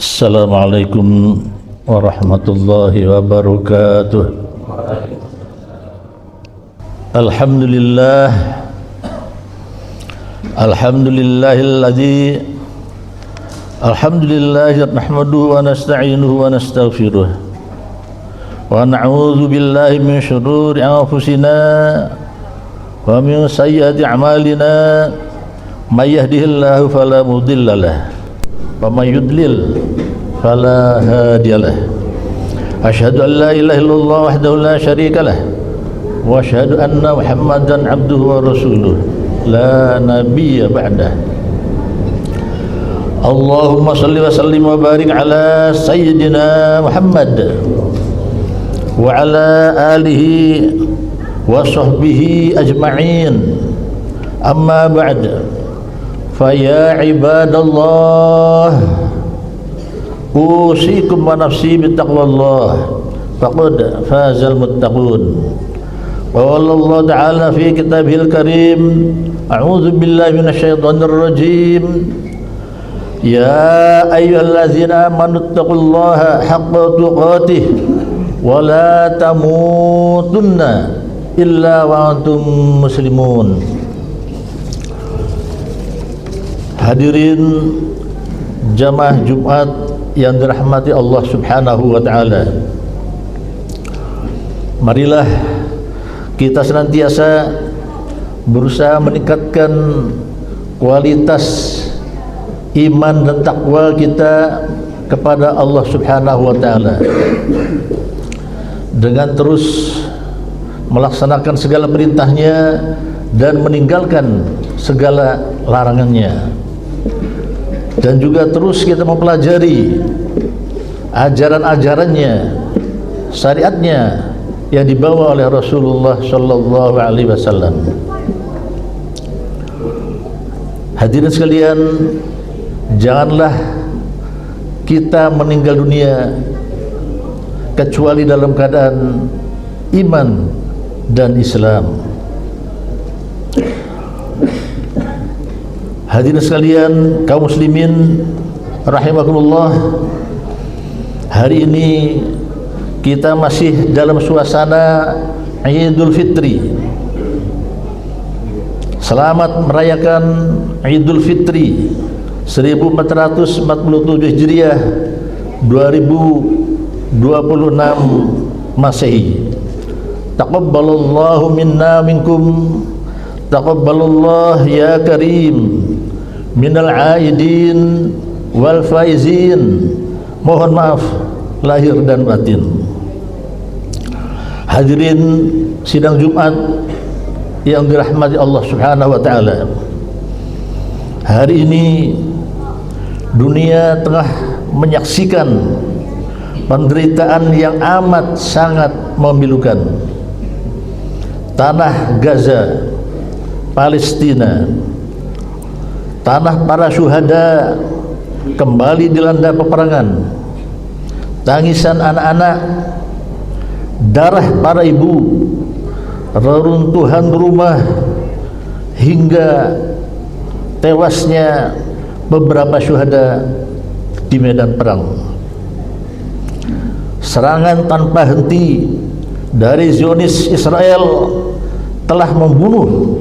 Assalamualaikum warahmatullahi wabarakatuh. Alhamdulillah Alhamdulillahi nahmaduhu wa nasta'inuhu wa nastaghfiruh wa na'udzu billahi min syururi anfusina wa min sayyiati a'malina may yahdihillahu fala mudilla lahu wa may yudlil fala hadiyalah. Asyhadu an la ilaha illallah wahdahu la syarika lah wa asyhadu anna Muhammadan abduhu wa rasuluh la nabiyya ba'dah. Allahumma salli wa sallim wa barik ala sayyidina Muhammad wa ala alihi wa sahbihi ajma'in. Amma ba'd. Faya ibadallah, usikum wa nafsi bittaqwallah, faqad fazal muttaqun. Qala Allah Ta'ala fi kitabihil karim, a'udzu billahi minasyaitonir rajim. Ya ayyuhallazina amanu taqullaha haqqa tuqatih wa la tamutunna illa wa antum muslimun. Hadirin jamaah Jumat yang dirahmati Allah Subhanahu wa Ta'ala, marilah kita senantiasa berusaha meningkatkan kualitas iman dan takwa kita kepada Allah Subhanahu wa Ta'ala dengan terus melaksanakan segala perintahnya dan meninggalkan segala larangannya, dan juga terus kita mempelajari ajaran-ajarannya, syariatnya yang dibawa oleh Rasulullah sallallahu alaihi wasallam. Hadirin sekalian, janganlah kita meninggal dunia kecuali dalam keadaan iman dan Islam. Hadirin sekalian, kaum muslimin rahimakumullah, hari ini kita masih dalam suasana Idul Fitri. Selamat merayakan Idul Fitri 1447 Hijriah 2026 Masehi. Taqabbalallahu minna minkum, taqabbalallah ya karim, minal aidin wal faizin. Mohon maaf lahir dan batin. Hadirin sidang Jumat yang dirahmati Allah Subhanahu wa Ta'ala, hari ini dunia tengah menyaksikan penderitaan yang amat sangat memilukan. Tanah Gaza, Palestina, tanah para syuhada kembali dilanda peperangan. Tangisan anak-anak, darah para ibu, reruntuhan rumah, hingga tewasnya beberapa syuhada di medan perang. Serangan tanpa henti dari Zionis Israel telah membunuh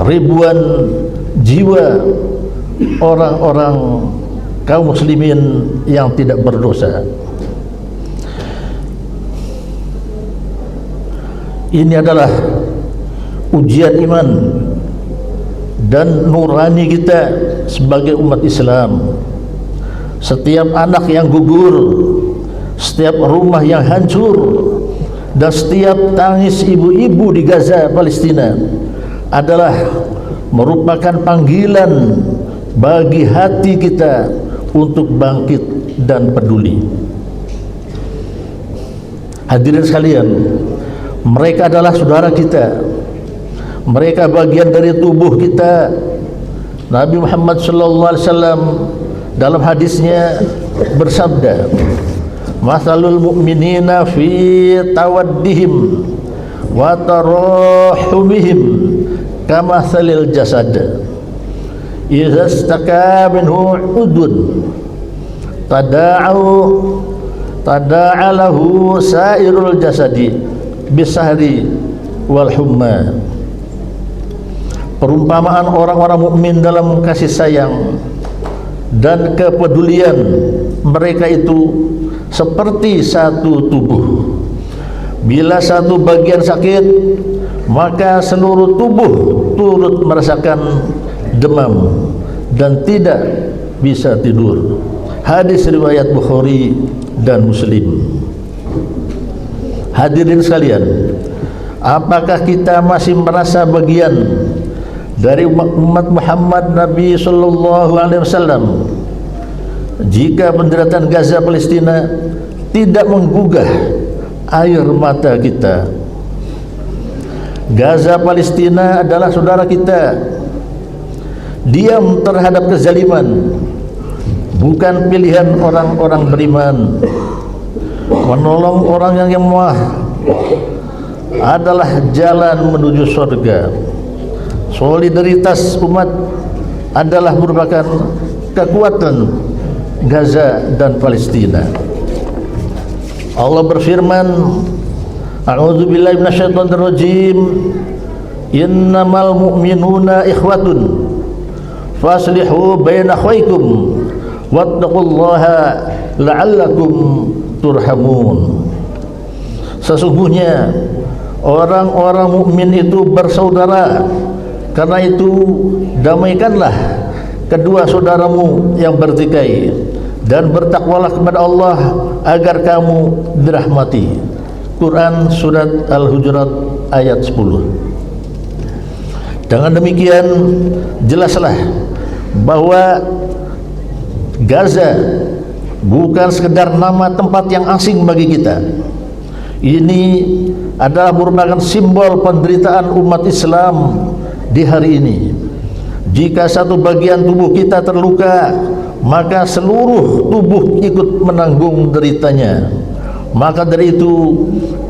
ribuan jiwa orang-orang kaum muslimin yang tidak berdosa. Ini adalah ujian iman dan nurani kita sebagai umat Islam. Setiap anak yang gugur, setiap rumah yang hancur, dan setiap tangis ibu-ibu di Gaza, Palestina adalah merupakan panggilan bagi hati kita untuk bangkit dan peduli. Hadirin sekalian, mereka adalah saudara kita, mereka bagian dari tubuh kita. Nabi Muhammad sallallahu alaihi wasallam dalam hadisnya bersabda, "Matsalul mu'minina fi tawaddihim wa tarahumihim kamatsalil jasad idza istaka minhu udun tada'alahu sairul jasadi bisahri wal humma. Perumpamaan orang-orang mukmin dalam kasih sayang dan kepedulian mereka itu seperti satu tubuh. Bila satu bagian sakit, maka seluruh tubuh turut merasakan demam dan tidak bisa tidur. Hadis riwayat Bukhari dan Muslim. Hadirin sekalian, apakah kita masih merasa bagian dari umat Muhammad Nabi sallallahu alaihi wasallam jika penderitaan Gaza Palestina tidak menggugah air mata kita? Gaza Palestina adalah saudara kita. Diam terhadap kezaliman bukan pilihan orang-orang beriman. Menolong orang yang lemah adalah jalan menuju surga. Solidaritas umat adalah merupakan kekuatan Gaza dan Palestina. Allah berfirman, A'udzubillahi minasyaitonir rajim, innamal mu'minuna ikhwatun faslihu baina akhwaykum wattaqullaha la'allakum turhamun. Sesungguhnya orang-orang mukmin itu bersaudara, karena itu damaikanlah kedua saudaramu yang bertikai dan bertakwalah kepada Allah agar kamu dirahmati. Quran surat Al-Hujurat ayat 10. Dengan demikian jelaslah bahwa Gaza bukan sekedar nama tempat yang asing bagi kita. Ini adalah merupakan simbol penderitaan umat Islam di hari ini. Jika satu bagian tubuh kita terluka, maka seluruh tubuh ikut menanggung deritanya. Maka dari itu,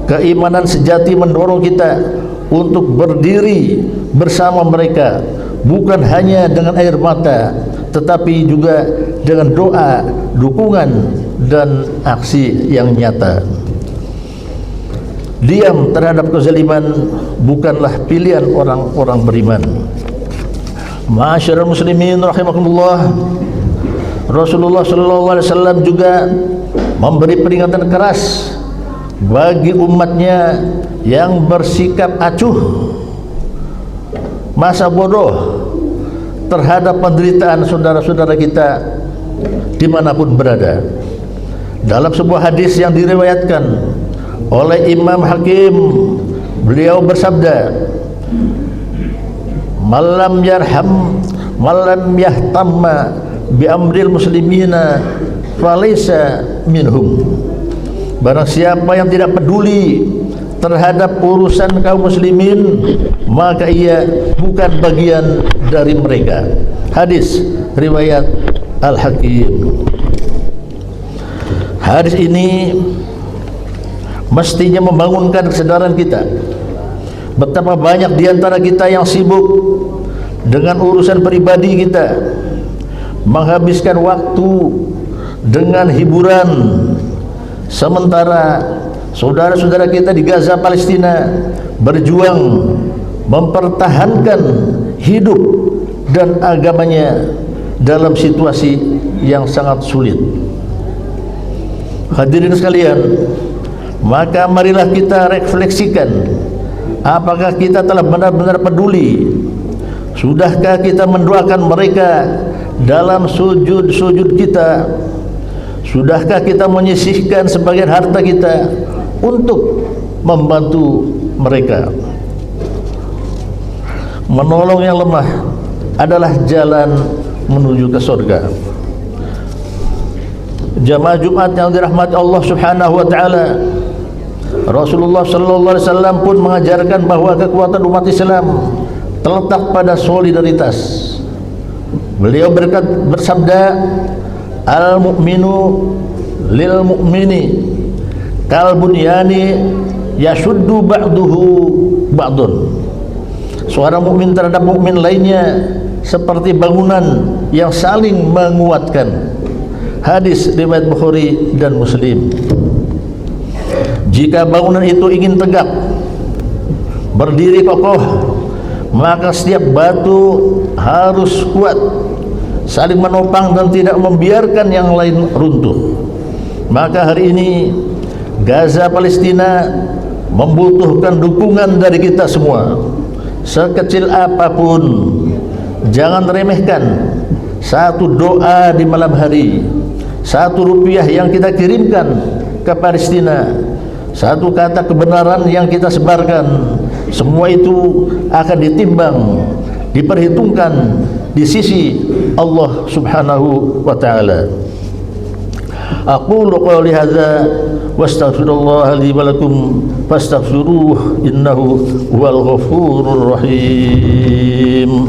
keimanan sejati mendorong kita untuk berdiri bersama mereka, bukan hanya dengan air mata, tetapi juga dengan doa, dukungan, dan aksi yang nyata. Diam terhadap kezaliman bukanlah pilihan orang-orang beriman. Ma'asyiral muslimin rahimakumullah, Rasulullah sallallahu alaihi wasallam juga memberi peringatan keras bagi umatnya yang bersikap acuh, masa bodoh terhadap penderitaan saudara-saudara kita dimanapun berada. Dalam sebuah hadis yang diriwayatkan oleh Imam Hakim, beliau bersabda, malam yarham malam yahtamma bi amril muslimina falaysa minhum. Barang siapa yang tidak peduli terhadap urusan kaum muslimin, maka ia bukan bagian dari mereka. Hadis riwayat Al-Hakim. Hadis ini mestinya membangunkan kesadaran kita betapa banyak di antara kita yang sibuk dengan urusan pribadi kita, menghabiskan waktu dengan hiburan, sementara saudara-saudara kita di Gaza Palestina berjuang mempertahankan hidup dan agamanya dalam situasi yang sangat sulit. Hadirin sekalian, maka marilah kita refleksikan, apakah kita telah benar-benar peduli? Sudahkah kita mendoakan mereka dalam sujud-sujud kita? Sudahkah kita menyisihkan sebagian harta kita untuk membantu mereka? Menolong yang lemah adalah jalan menuju ke surga. Jamaah Jumat yang dirahmati Allah Subhanahu wa taala, Rasulullah sallallahu alaihi wasallam pun mengajarkan bahwa kekuatan umat Islam terletak pada solidaritas. Beliau bersabda, al-mu'minu lil mu'mini kal bunyani yashuddu ba'duhu ba'dun. Seorang mukmin terhadap mukmin lainnya seperti bangunan yang saling menguatkan. Hadis riwayat Bukhari dan Muslim. Jika bangunan itu ingin tegak, berdiri kokoh, maka setiap batu harus kuat, saling menopang dan tidak membiarkan yang lain runtuh. Maka hari ini Gaza Palestina membutuhkan dukungan dari kita semua. Sekecil apapun, jangan remehkan satu doa di malam hari, satu rupiah yang kita kirimkan ke Palestina, satu kata kebenaran yang kita sebarkan, semua itu akan ditimbang, diperhitungkan di sisi Allah Subhanahu wa taala. Aqulu qawli hadza wastaghfirullah li wa lakum fastaghfiruhu innahu huwal ghafurur rahim.